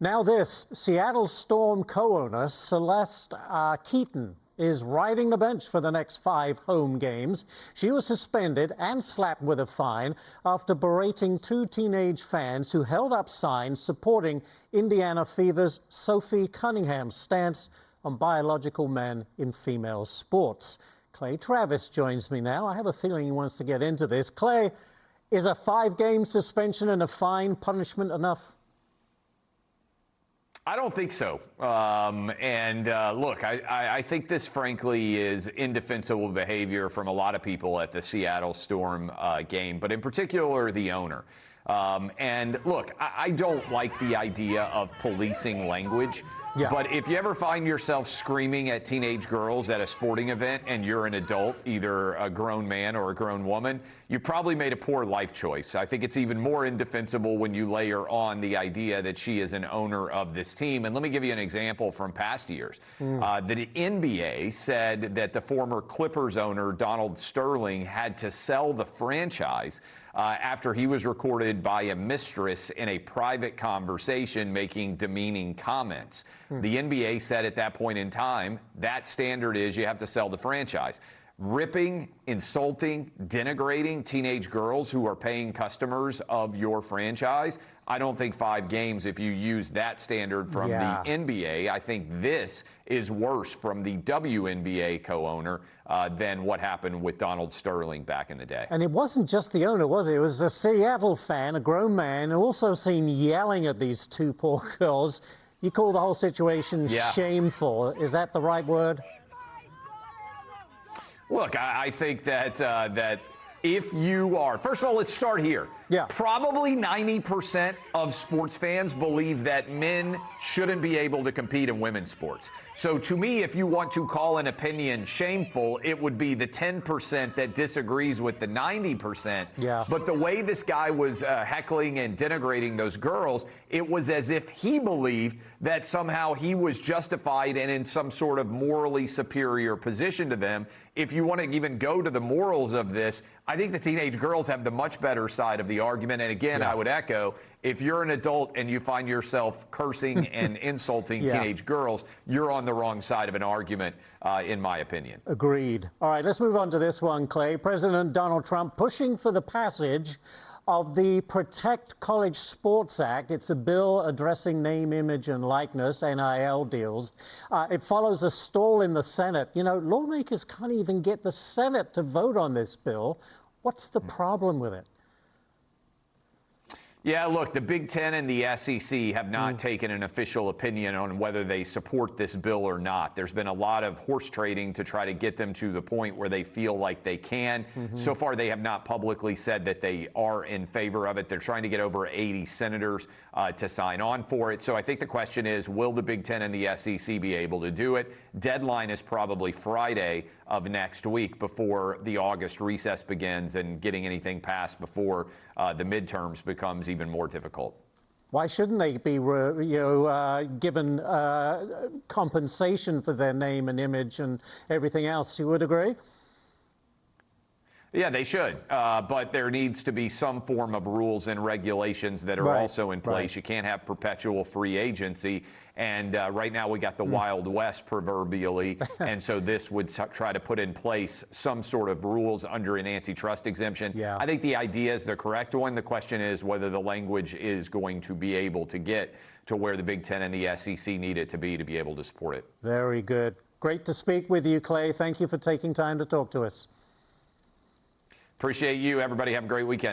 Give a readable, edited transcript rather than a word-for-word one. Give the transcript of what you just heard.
Now this, Seattle Storm co-owner Celeste Keaton is riding the bench for the next 5 home games. She was suspended and slapped with a fine after berating 2 teenage fans who held up signs supporting Indiana Fever's Sophie Cunningham's stance on biological men in female sports. Clay Travis joins me now. I have a feeling he wants to get into this. Clay, is a 5-game suspension and a fine punishment enough? I don't think so. Look, I think this, frankly, is indefensible behavior from a lot of people at the Seattle Storm game, but in particular, the owner. Look, I don't like the idea of policing language. Yeah. But if you ever find yourself screaming at teenage girls at a sporting event and you're an adult, either a grown man or a grown woman, you probably made a poor life choice. I think it's even more indefensible when you layer on the idea that she is an owner of this team. And let me give you an example from past years. The NBA said that the former Clippers owner, Donald Sterling, had to sell the franchise after he was recorded by a mistress in a private conversation making demeaning comments. The NBA said at that point in time, that standard is you have to sell the franchise. Ripping, insulting, denigrating teenage girls who are paying customers of your franchise, I don't think 5 games if you use that standard from the NBA. I think this is worse from the WNBA co-owner than what happened with Donald Sterling back in the day. And it wasn't just the owner, was it? It was a Seattle fan, a grown man, who also seen yelling at these 2 poor girls. You call the whole situation shameful. Is that the right word? Look, I think that if you are, first of all, let's start here. Probably 90% of sports fans believe that men shouldn't be able to compete in women's sports. So to me, if you want to call an opinion shameful, it would be the 10% that disagrees with the 90%. But the way this guy was heckling and denigrating those girls, it was as if he believed that somehow he was justified and in some sort of morally superior position to them. If you want to even go to the morals of this, I think the teenage girls have the much better side of the argument. And again, I would echo, if you're an adult and you find yourself cursing and insulting teenage girls, you're on the wrong side of an argument, in my opinion. Agreed. All right, let's move on to this one, Clay. President Donald Trump pushing for the passage of the Protect College Sports Act. It's a bill addressing name, image, and likeness, NIL deals. It follows a stall in the Senate. You know, lawmakers can't even get the Senate to vote on this bill. What's the problem with it? Yeah, look, the Big Ten and the SEC have not taken an official opinion on whether they support this bill or not. There's been a lot of horse trading to try to get them to the point where they feel like they can. So far, they have not publicly said that they are in favor of it. They're trying to get over 80 senators to sign on for it. So I think the question is, will the Big Ten and the SEC be able to do it? Deadline is probably Friday of next week before the August recess begins, and getting anything passed before the midterms becomes even more difficult. Why shouldn't they be given compensation for their name and image and everything else? You would agree? Yeah, they should. But there needs to be some form of rules and regulations that are also in place. You can't have perpetual free agency. And right now we got the Wild West proverbially. And so this would try to put in place some sort of rules under an antitrust exemption. I think the idea is the correct one. The question is whether the language is going to be able to get to where the Big Ten and the SEC need it to be able to support it. Very good. Great to speak with you, Clay. Thank you for taking time to talk to us. Appreciate you. Everybody have a great weekend.